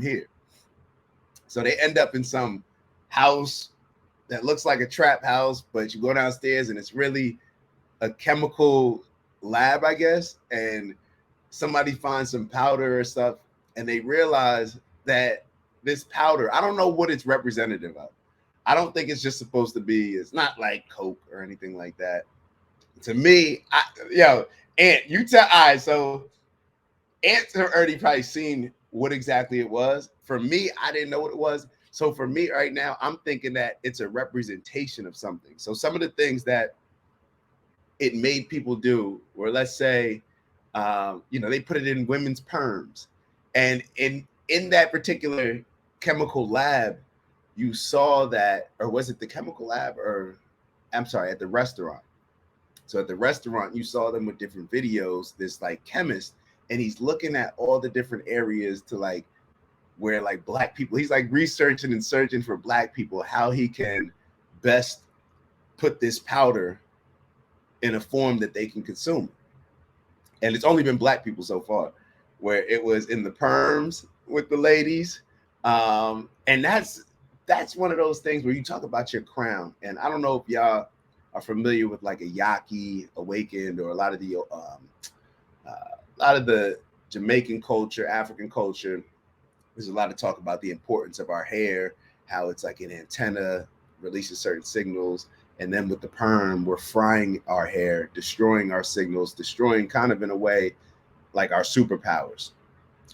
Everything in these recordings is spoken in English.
come here. So they end up in some house that looks like a trap house, but you go downstairs and it's really a chemical lab, I guess. And somebody finds some powder or stuff, and they realize that this powder, I don't know what it's representative of. I don't think it's just supposed to be, it's not like Coke or anything like that. To me, Ant, you tell, all right, so Ant's already probably seen what exactly it was. For me, I didn't know what it was. So for me right now, I'm thinking that it's a representation of something. So some of the things that it made people do, or let's say, they put it in women's perms, and in that particular chemical lab, you saw that, or was it the chemical lab, or I'm sorry, at the restaurant. So at the restaurant, you saw them with different videos. This like chemist, and he's looking at all the different areas to like where like black people. He's like researching and searching for black people, how he can best put this powder in a form that they can consume. And it's only been black people so far, where it was in the perms with the ladies. And that's one of those things where you talk about your crown. And I don't know if y'all are familiar with like a Yaqui Awakened, or a lot of the Jamaican culture, African culture. There's a lot of talk about the importance of our hair, how it's like an antenna, releases certain signals. And then with the perm, we're frying our hair, destroying our signals, destroying kind of in a way like our superpowers.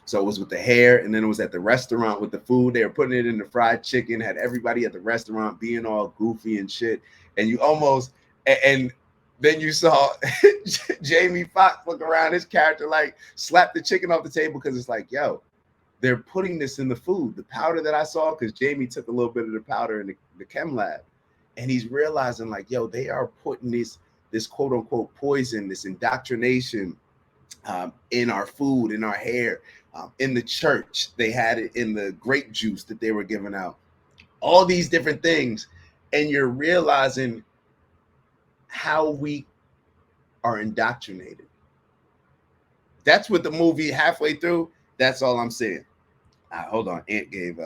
So it was with the hair, and then it was at the restaurant with the food. They were putting it in the fried chicken, had everybody at the restaurant being all goofy and shit. And you almost, and then you saw Jamie Foxx look around, his character like slap the chicken off the table, because it's like, yo, they're putting this in the food. The powder that I saw, because Jamie took a little bit of the powder in the chem lab, and he's realizing like, yo, they are putting this quote unquote poison, this indoctrination in our food, in our hair, in the church. They had it in the grape juice that they were giving out. All these different things, and you're realizing how we are indoctrinated. That's what the movie halfway through. That's all I'm saying. Hold on. Ant gave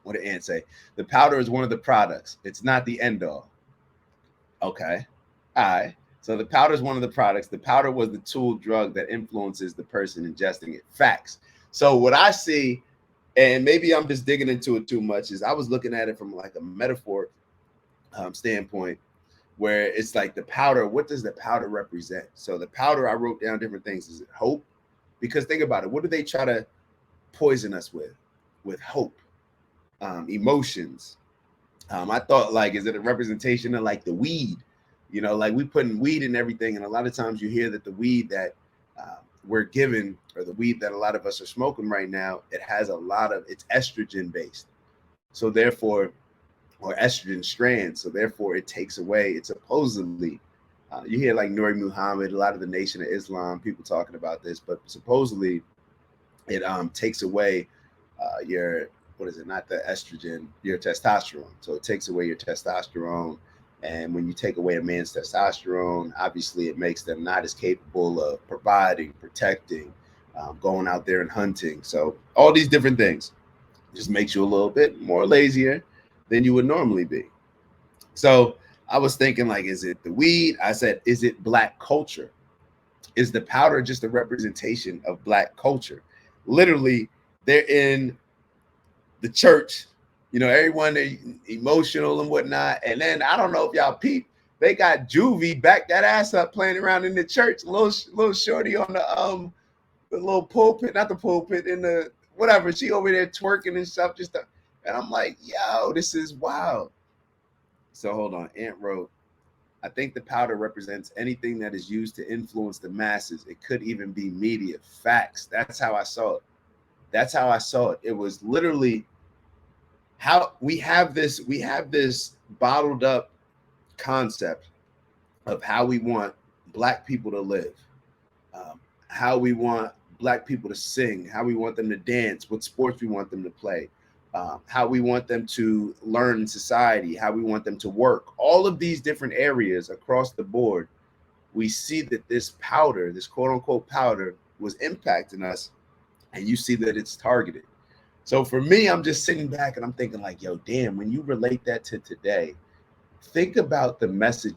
what did Ant say? The powder is one of the products. It's not the end all. Okay. All right. So the powder is one of the products. The powder was the tool drug that influences the person ingesting it. Facts. So what I see, and maybe I'm just digging into it too much, is I was looking at it from like a metaphor standpoint, where it's like the powder, what does the powder represent? So the powder, I wrote down different things. Is it hope? Because think about it. What do they try to poison us with? With hope, emotions. I thought, like, is it a representation of like the weed? Like we putting weed in everything. And a lot of times you hear that the weed that we're given, or the weed that a lot of us are smoking right now, it has it's estrogen based. So therefore, or estrogen strands. So therefore it takes away, it's supposedly, you hear like Nuri Muhammad, a lot of the Nation of Islam, people talking about this, but supposedly it takes away your, what is it, not the estrogen, your testosterone. So it takes away your testosterone. And when you take away a man's testosterone, obviously it makes them not as capable of providing, protecting, going out there and hunting. So all these different things just makes you a little bit more lazier than you would normally be. So I was thinking, like, is it the weed? I said, is it black culture? Is the powder just a representation of black culture? Literally, they're in the church, everyone emotional and whatnot. And then I don't know if y'all peep, they got Juvie back that ass up playing around in the church, little shorty on the little pulpit, not the pulpit, in the whatever. She over there twerking and stuff, and I'm like, yo, this is wild. So hold on. Ant wrote, I think the powder represents anything that is used to influence the masses. It could even be media. Facts. That's how I saw it. That's how I saw it. It was literally how we have this bottled up concept of how we want black people to live, how we want black people to sing, how we want them to dance, what sports we want them to play, how we want them to learn in society, how we want them to work. All of these different areas across the board, we see that this powder, this quote unquote powder, was impacting us, and you see that it's targeted. So for me, I'm just sitting back and I'm thinking like, yo, damn, when you relate that to today, think about the message